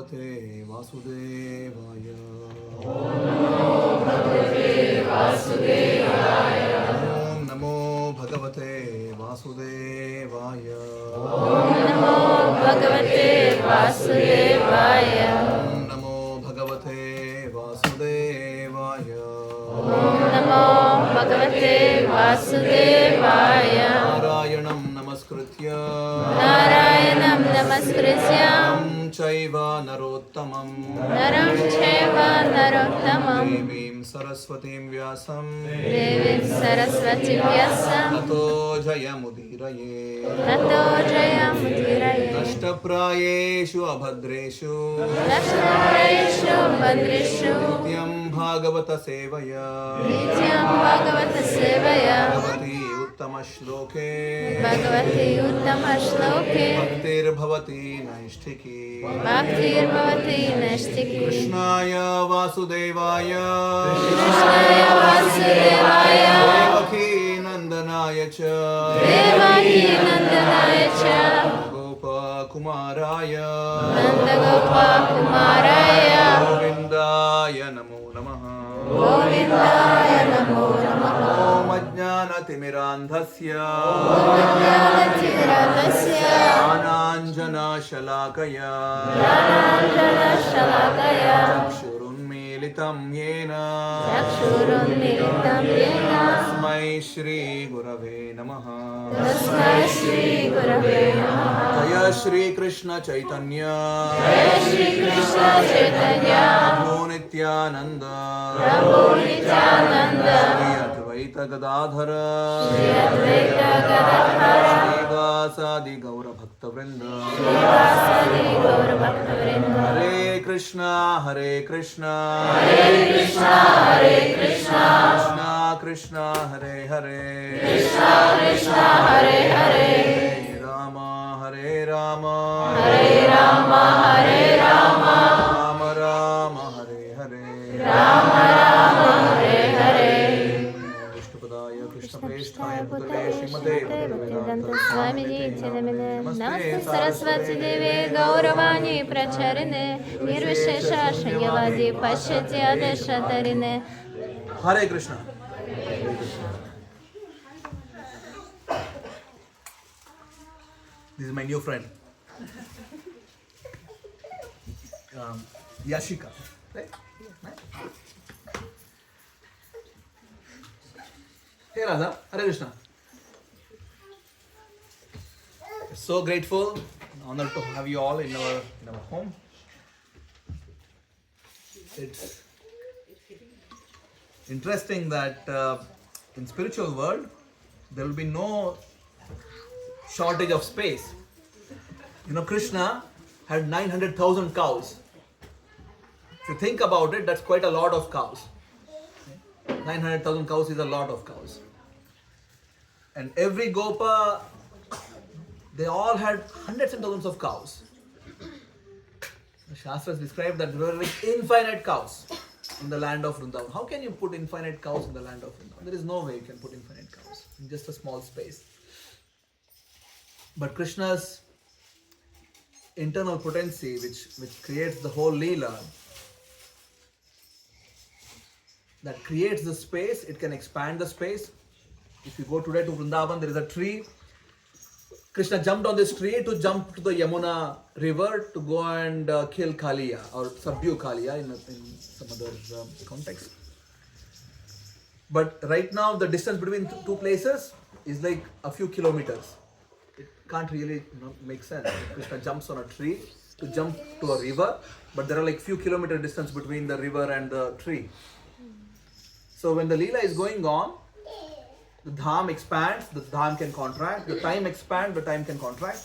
Bhagavate Vasudevaya. Om Namo Bhagavate Vasudevaya. Om Namo Bhagavate Vasudevaya. Om Namo Bhagavate Vasudevaya. Om Namo Bhagavate Vasudevaya. Narayanam Namaskritya. Narayanam Namaskritya. Chaiva Narottamam. Naram Chaiva Narottamam. Devim Saraswatim Vyasam. Devim Saraswati Vyasam. Tato Jayamudiraye. Tato Jayamudiraye. Nashtaprayeshu Abhadreshu. Nashtaprayeshu Abhadreshu. Nityam Bhagavata Sevaya. Nityam Bhagavata Sevaya. Bhagavati Uttama Shloke. Bhagavati Uttama Shloke. Bhaktir Bhavati Naishtiki. Bhaktir Bhavati Naishtiki. Krishnaya Vasudevaya. Krishnaya Vasudevaya. Devaki Nandanaya Cha. Devaki Nandanaya Cha. Gopa Kumaraya. Nandagopa Kumaraya. Govindaya Namo Namaha. Govindaya Namo Namaha. Om Ajnana Timirandhasya. Jnanatimirandasya. Ananjana Shalakaya. Jnananjana Shalakaya. Chakshurunmilitam Yena. Chakshurunmilitam Yena. Tasmai Shri Gurave Namaha. Tasmai Shri Gurave Namaha. Jaya Shri Krishna Chaitanya. Jai Shri Krishna Chaitanya. Prabhu Nityananda. Prabhu Nityananda. Shri Advaita Gadadhara. Shri Advaita Gadadhara. Shri Vasadi Gaura Bhakta Vrinda. Srivasadi Gaura Bhakta Vrinda. Hare Krishna, Hare Krishna. Hare Krishna, Hare Krishna. Krishna Krishna, Hare Hare. Krishna Krishna, Hare Hare. Hare Rama, Hare Rama. Hare Rama, Hare Rama. Rama Rama, Hare Hare. Rama Rama, Hare Hare. Vishnupadaya, Krishna Preshthaya, Bhutale, Srimate Bhaktivedanta Swami Nityanamine. Namaste Saraswati Devi Gauravani Pracharine. Nirvishesha Shanyavadi Pashchati Adeshatarine. Hare Krishna. This is my new friend. Yashika. Right? Hey Radha, Hare Krishna. So grateful, honored to have you all in our home. It's interesting that in spiritual world there will be no shortage of space. You know, Krishna had 900,000 cows. If you think about it, that's quite a lot of cows. 900,000 cows is a lot of cows. And every Gopa, they all had hundreds and thousands of cows. The Shastras describe that there were like infinite cows in the land of Vrindavan. How can you put infinite cows in the land of Vrindavan? There is no way you can put infinite cows in just a small space. But Krishna's internal potency, which creates the whole Leela, that creates the space, it can expand the space. If you go today to Vrindavan, there is a tree. Krishna jumped on this tree to jump to the Yamuna river to go and kill Kaliya or subdue Kaliya in some other context. But right now the distance between two places is like a few kilometers. It can't really make sense. Krishna jumps on a tree to jump to a river, but there are like few kilometer distance between the river and the tree. So when the Leela is going on, the dham expands, the dham can contract, the time expands, the time can contract.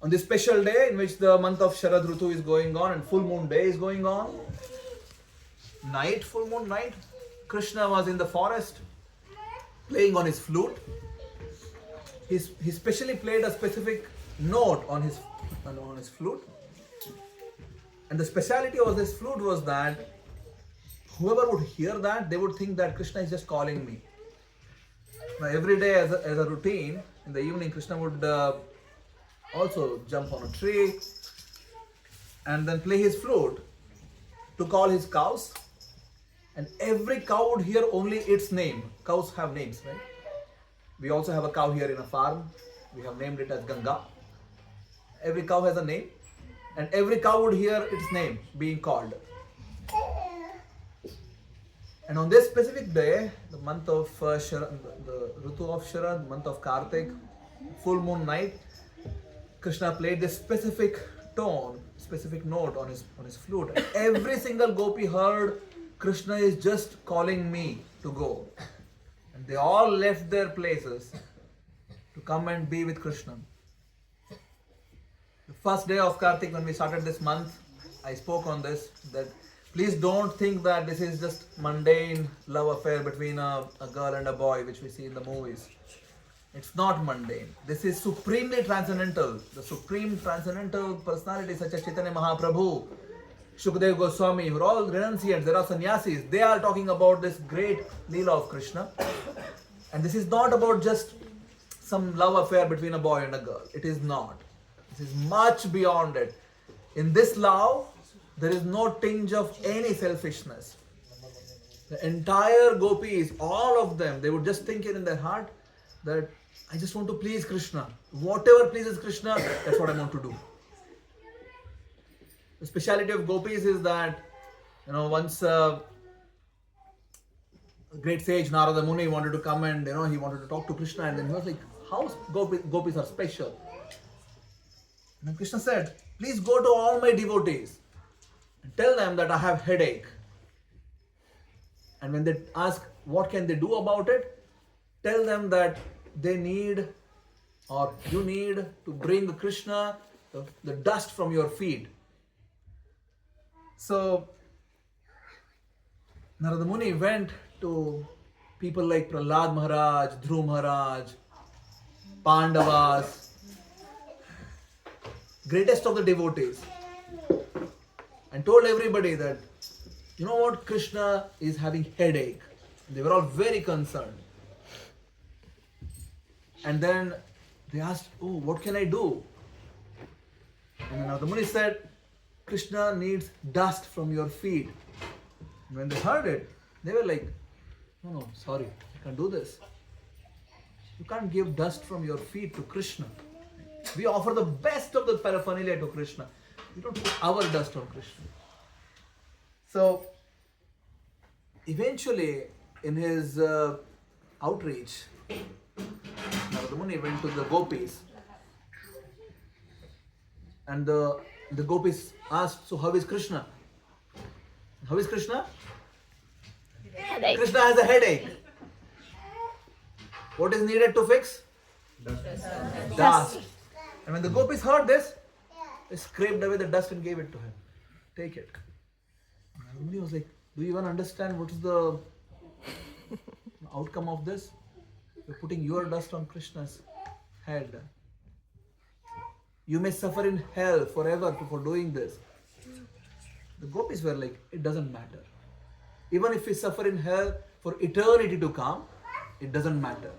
On this special day in which the month of Sharad Rutu is going on and full moon day is going on, night, full moon night, Krishna was in the forest playing on his flute. He specially played a specific note on his flute. And the speciality of this flute was that whoever would hear that, they would think that Krishna is just calling me. Now every day as a routine, in the evening Krishna would also jump on a tree and then play his flute to call his cows. And every cow would hear only its name. Cows have names, right? We also have a cow here in a farm. We have named it as Ganga. Every cow has a name, and every cow would hear its name being called. And on this specific day, the month of Sharad, the Ritu of Sharad, month of Kartik, full moon night, Krishna played this specific tone, specific note on his flute. And every single gopi heard Krishna is just calling me to go. And they all left their places to come and be with Krishna. The first day of Kartik, when we started this month, I spoke on this, that please don't think that this is just mundane love affair between a girl and a boy, which we see in the movies. It's not mundane. This is supremely transcendental. The supreme transcendental personalities such as Chaitanya Mahaprabhu, Shukdev Goswami, who are all renunciants, there are sannyasis. They are talking about this great Leela of Krishna. And this is not about just some love affair between a boy and a girl. It is not. This is much beyond it. In this love, there is no tinge of any selfishness. The entire gopis, all of them, they would just think it in their heart that I just want to please Krishna. Whatever pleases Krishna, that's what I want to do. The speciality of gopis is that, once a great sage Narada Muni wanted to come and, he wanted to talk to Krishna, and then he was like, how gopis are special? And then Krishna said, please go to all my devotees and tell them that I have headache. And when they ask what can they do about it, tell them that they need, or you need to bring Krishna the dust from your feet. So Narada Muni went to people like Prahlad Maharaj, Dhruv Maharaj, Pandavas, greatest of the devotees, and told everybody that, you know what, Krishna is having headache. They were all very concerned. And then they asked, oh, what can I do? And then Narada Muni said, Krishna needs dust from your feet. And when they heard it, they were like, no, sorry, I can't do this. You can't give dust from your feet to Krishna. We offer the best of the paraphernalia to Krishna. We don't put our dust on Krishna. So, eventually, in his outreach, Narada Muni went to the gopis. And the gopis asked, so how is Krishna? How is Krishna? Headache. Krishna has a headache. What is needed to fix? Dust. And when the gopis heard this, they scraped away the dust and gave it to him. Take it. And he was like, do you even understand what is the outcome of this? You're putting your dust on Krishna's head. You may suffer in hell forever for doing this. The gopis were like, it doesn't matter. Even if we suffer in hell for eternity to come, it doesn't matter.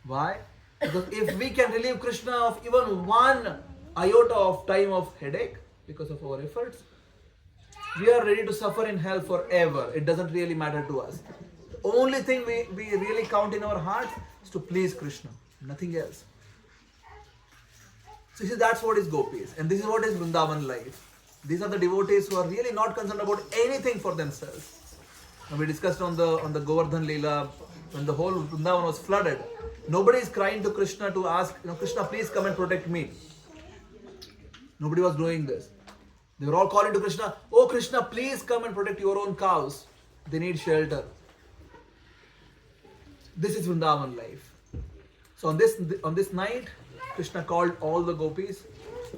Why? Because if we can relieve Krishna of even one iota of time of headache because of our efforts, we are ready to suffer in hell forever. It doesn't really matter to us. The only thing we really count in our hearts is to please Krishna, nothing else. So that's what is gopis, and this is what is Vrindavan life. These are the devotees who are really not concerned about anything for themselves. And we discussed on the Govardhan Leela, when the whole Vrindavan was flooded, nobody is crying to Krishna to ask, Krishna, please come and protect me. Nobody was doing this. They were all calling to Krishna, oh Krishna, please come and protect your own cows. They need shelter. This is Vrindavan life. So on this night, Krishna called all the gopis.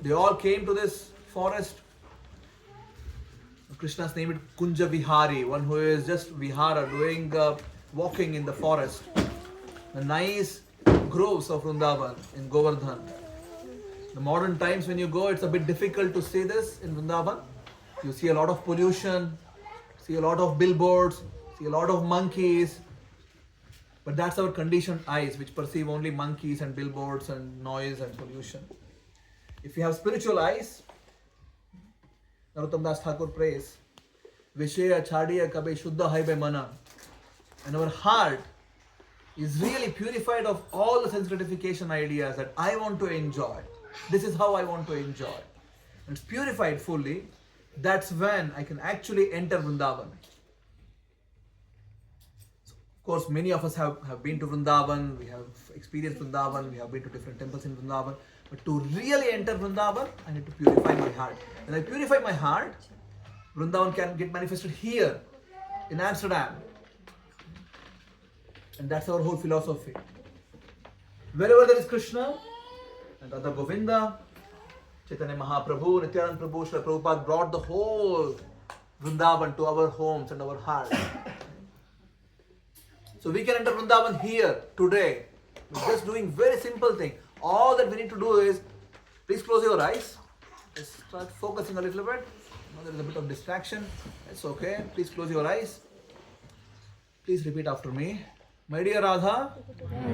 They all came to this forest. Krishna's name is Kunja Vihari, one who is just Vihara, doing walking in the forest. The nice groves of Vrindavan in Govardhan. The modern times when you go, it's a bit difficult to see this in Vrindavan. You see a lot of pollution, see a lot of billboards, see a lot of monkeys. But that's our conditioned eyes, which perceive only monkeys and billboards and noise and pollution. If you have spiritual eyes, Narottam Das Thakur prays, Vishaya Chadiya Kabe Shuddha Haibe Mana. And our heart is really purified of all the sense gratification ideas that I want to enjoy. This is how I want to enjoy. And it's purified fully. That's when I can actually enter Vrindavan. So, of course, many of us have been to Vrindavan, we have experienced Vrindavan, we have been to different temples in Vrindavan. But to really enter Vrindavan, I need to purify my heart. When I purify my heart, Vrindavan can get manifested here in Amsterdam. And that's our whole philosophy. Wherever there is Krishna and Radha Govinda, Chaitanya Mahaprabhu, Nityananda Prabhu, Srila Prabhupada brought the whole Vrindavan to our homes and our hearts. So we can enter Vrindavan here today. We're just doing very simple thing. All that we need to do is, please close your eyes. Just start focusing a little bit. There is a bit of distraction. It's okay. Please close your eyes. Please repeat after me. My dear Radha,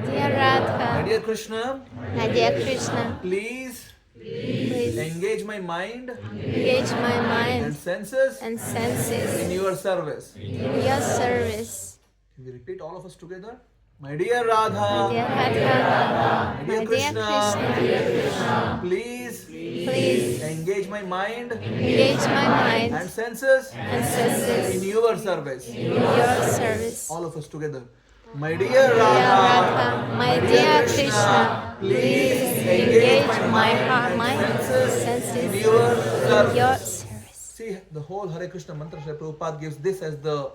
Dear Radha, my dear Krishna, my dear Krishna, please engage my mind engage my and mind senses and senses in your service. in your service. Can we repeat all of us together? My dear Radha, Dear Radha, my my dear dear Krishna, Krishna, please please engage my mind engage my mind and senses and senses in your service. in your service. All of us together. My dear Dear Radha, Radha, my dear Krishna, please engage my heart, my senses in in your service. your service. See, the whole Hare Krishna mantra, Srila Prabhupada gives this as the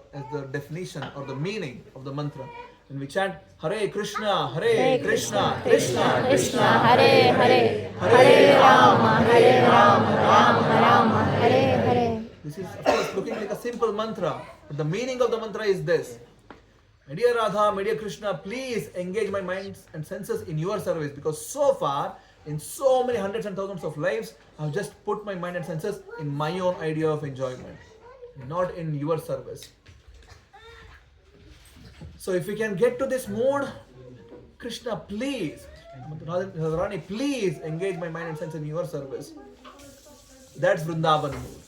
definition or the meaning of the mantra. When we chant Hare Krishna, Hare Krishna, Krishna Krishna, Hare Hare, Hare Rama, Hare Rama, Rama Rama, Hare Hare. This is, of course, looking like a simple mantra, but the meaning of the mantra is this. My dear Radha, my dear Krishna, please engage my mind and senses in your service, because so far, in so many hundreds and thousands of lives, I've just put my mind and senses in my own idea of enjoyment, not in your service. So if we can get to this mood, Krishna, please, Radharani, please engage my mind and senses in your service. That's Vrindavan mood.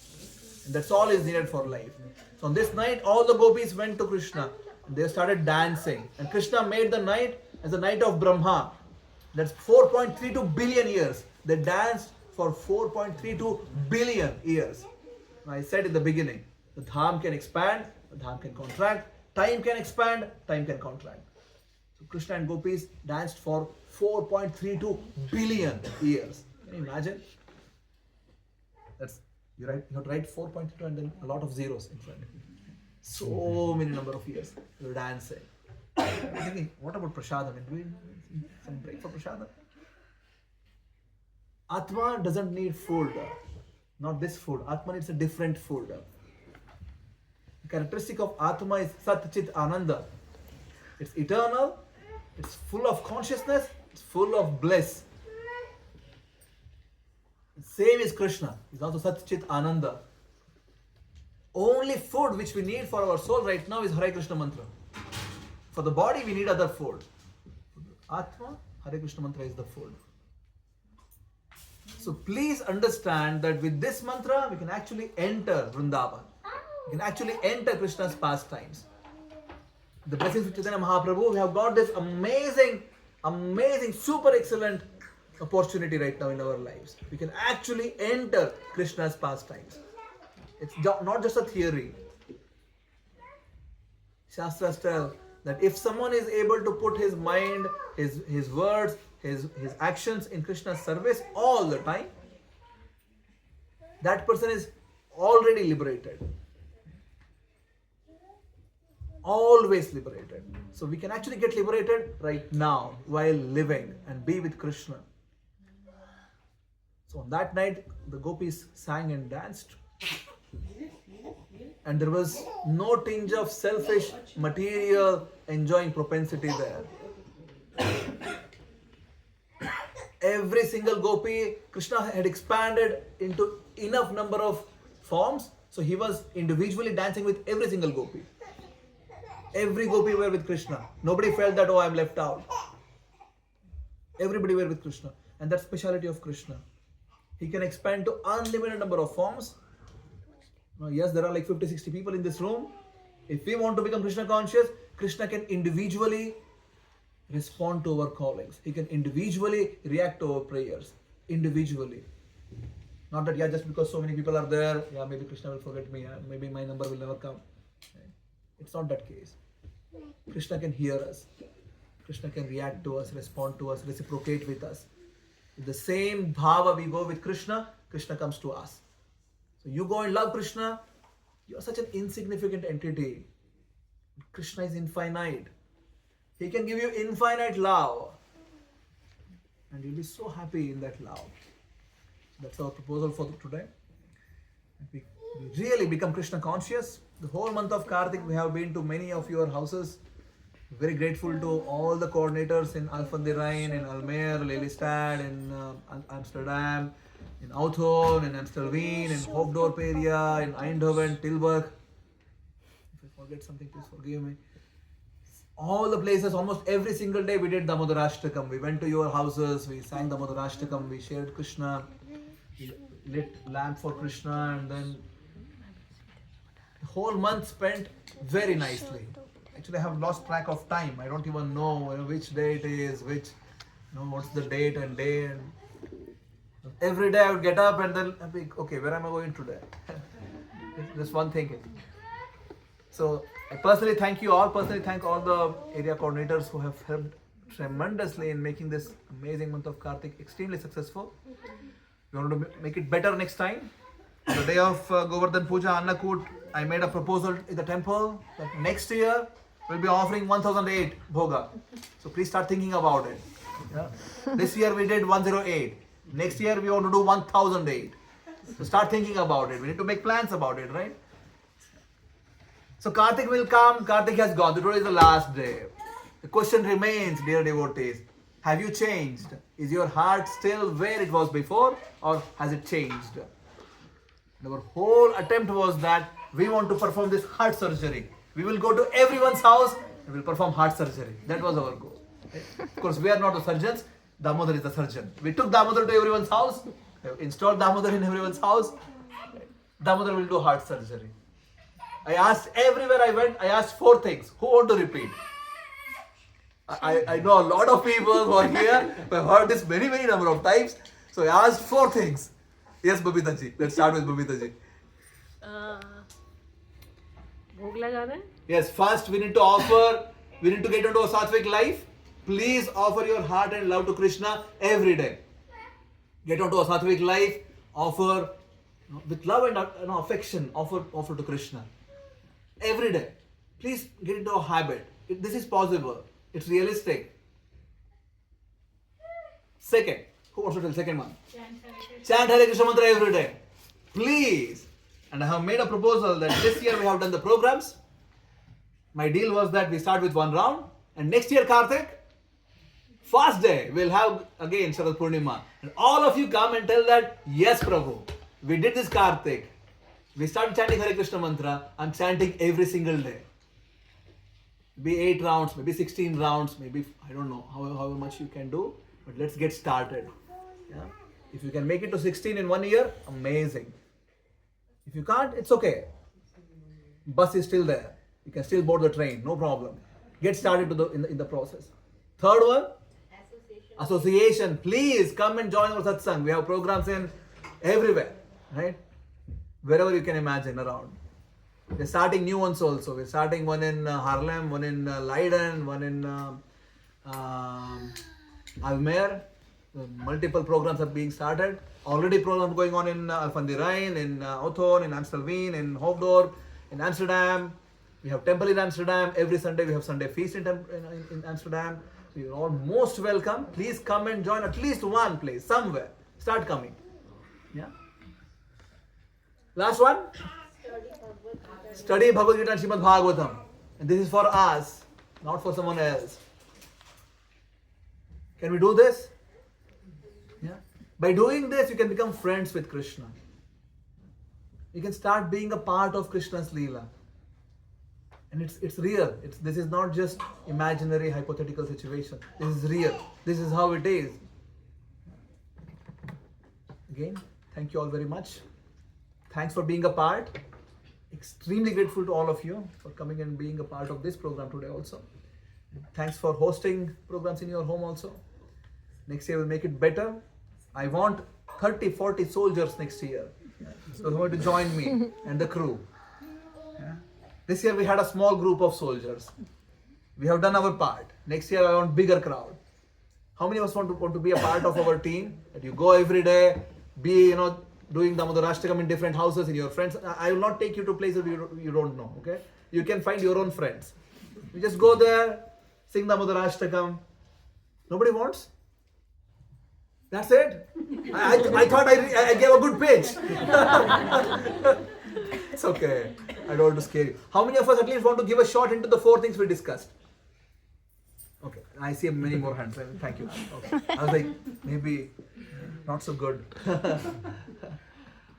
And that's all is needed for life. So on this night, all the gopis went to Krishna. They started dancing. And Krishna made the night as the night of Brahma. That's 4.32 billion years. They danced for 4.32 billion years. Now I said in the beginning, the dham can expand, the dham can contract, time can expand, time can contract. So Krishna and gopis danced for 4.32 billion years. Can you imagine? That's, you have to write 4.32 and then a lot of zeros in front. So many number of years you're dancing. I'm thinking, what about prasadam? Do we need some break for prasadam? Atma doesn't need food. Not this food. Atma needs a different food. The characteristic of Atma is Sat Chit Ananda. It's eternal, it's full of consciousness, it's full of bliss. Same is Krishna. He's also Sat Chit Ananda. Only food which we need for our soul right now is Hare Krishna mantra. For the body we need other food. For the Atma, Hare Krishna mantra is the food. So please understand that with this mantra we can actually enter Vrindavan. We can actually enter Krishna's pastimes. The blessings of Chaitanya Mahaprabhu, we have got this amazing, super excellent opportunity right now in our lives. We can actually enter Krishna's pastimes. It's not just a theory. Shastras tell that if someone is able to put his mind, his words, his actions in Krishna's service all the time, that person is already liberated. Always liberated. So we can actually get liberated right now while living and be with Krishna. So on that night, the gopis sang and danced. And there was no tinge of selfish, material, enjoying propensity there. Every single gopi, Krishna had expanded into enough number of forms, so he was individually dancing with every single gopi. Every gopi were with Krishna. Nobody felt that, oh, I'm left out. Everybody were with Krishna. And that's speciality of Krishna. He can expand to unlimited number of forms Now, yes, there are like 50, 60 people in this room. If we want to become Krishna conscious, Krishna can individually respond to our callings. He can individually react to our prayers. Individually. Not that, yeah, just because so many people are there, yeah, maybe Krishna will forget me, maybe my number will never come. It's not that case. Krishna can hear us. Krishna can react to us, respond to us, reciprocate with us. With the same bhava we go with Krishna, Krishna comes to us. So you go and love Krishna, you are such an insignificant entity. Krishna is infinite. He can give you infinite love. And you'll be so happy in that love. So that's our proposal for today. We really become Krishna conscious. The whole month of Kartik, we have been to many of your houses. Very grateful to all the coordinators in Alphen aan den Rijn, in Almere, Lelystad, in Amsterdam, in Oudtshoorn, in Amstelveen, in Hoofddorp area, in Eindhoven, Tilburg. If I forget something, please forgive me. All the places, almost every single day we did Damodarashtakam. We went to your houses, we sang Damodarashtakam, we shared Krishna, we lit lamp for Krishna, and then the whole month spent very nicely. Actually, I have lost track of time. I don't even know which day it is, what's the date and day. And every day I would get up and then I'd be, okay, where am I going today? Just one thing. So I personally thank you all. Personally thank all the area coordinators who have helped tremendously in making this amazing month of Kartik extremely successful. We want to make it better next time. The day of Govardhan Puja, Annakut, I made a proposal in the temple that next year we'll be offering 1008 Bhoga. So please start thinking about it. Yeah? This year we did 108. Next year we want to do 1008. So start thinking about it. We need to make plans about it, right? So Kartik will come. Kartik has gone. Today is the last day. The question remains, dear devotees. Have you changed? Is your heart still where it was before, or has it changed? Our whole attempt was that we want to perform this heart surgery. We will go to everyone's house and we'll perform heart surgery. That was our goal. Of course, we are not the surgeons. Damodar is the surgeon. We took Damodar to everyone's house, installed Damodar in everyone's house. Damodar will do heart surgery. I asked everywhere I went, I asked 4 things. Who want to repeat? I know a lot of people who are here who have heard this many number of times. So I asked 4 things. Yes, Babita ji. Let's start with Babita ji. भोग लगाना है? Yes, first we need to get into a sattvic life. Please offer your heart and love to Krishna every day. Get onto a sattvic life, offer with love and affection, offer to Krishna. Every day. Please get into a habit. This is possible. It's realistic. Second, who wants to tell second one? Chant Hare Krishna mantra every day. Please. And I have made a proposal that this year we have done the programs. My deal was that we start with 1 round, and next year Kartik, first day, we'll have again Sharad Purnima. And all of you come and tell that, yes Prabhu, we did this Kartik. We started chanting Hare Krishna mantra. I'm chanting every single day. Maybe 8 rounds, maybe 16 rounds, maybe, I don't know however much you can do. But let's get started. Yeah? If you can make it to 16 in 1 year, amazing. If you can't, it's okay. Bus is still there. You can still board the train, no problem. Get started in the process. Third one, association. Please come and join our satsang. We have programs in everywhere, right? Wherever you can imagine around. We're starting new ones also. We're starting one in Haarlem, one in Leiden, one in Almere. Multiple programs are being started. Already programs going on in Alphen aan den Rijn, in Oudtshoorn, in Amstelveen, in Hoofddorp, in Amsterdam. We have temple in Amsterdam. Every Sunday we have Sunday feast in Amsterdam. You're all most welcome. Please come and join at least one place, somewhere. Start coming. Yeah. Last one. Study Bhagavad Gita and Srimad Bhagavatam. And this is for us, not for someone else. Can we do this? Yeah. By doing this, you can become friends with Krishna. You can start being a part of Krishna's Leela. And it's real. This is not just imaginary, hypothetical situation. This is real. This is how it is. Again, thank you all very much. Thanks for being a part. extremely grateful to all of you for coming and being a part of this program today also. Thanks for hosting programs in your home also. Next year we'll make it better. I want 30, 40 soldiers next year. So who want to join me and the crew. Yeah. This year we had a small group of soldiers. We have done our part. Next year I want bigger crowd. How many of us want to be a part of our team? That you go every day, be doing Damodarashtakam in different houses in your friends. I will not take you to places you don't know. Okay, you can find your own friends. You just go there, sing Damodarashtakam. Nobody wants. That's it. I thought I gave a good pitch. It's okay. I don't want to scare you. How many of us at least want to give a shot into the 4 things we discussed? Okay, I see many more hands. Thank you. Okay. I was like, maybe not so good.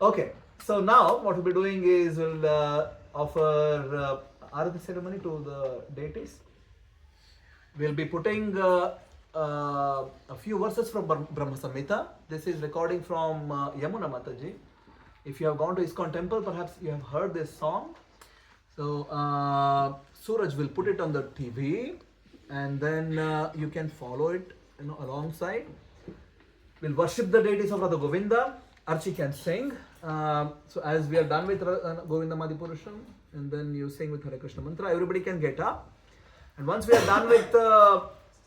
Okay, so now what we'll be doing is we'll offer Arati ceremony to the deities. We'll be putting a few verses from Brahma Samhita. This is recording from Yamuna Mataji. If you have gone to ISKCON temple, perhaps you have heard this song. So Suraj will put it on the TV, and then you can follow it alongside. We'll worship the deities of Radha Govinda. Archie can sing. So as we are done with Govinda Madipurusham, and then you sing with Hare Krishna Mantra, everybody can get up. And once we are done with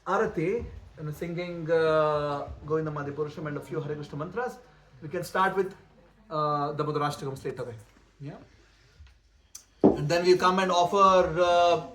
Arati, singing Govinda Madipurusham and a few Hare Krishna Mantras, we can start with the Damodarashtakam straight away. Yeah. And then we come and offer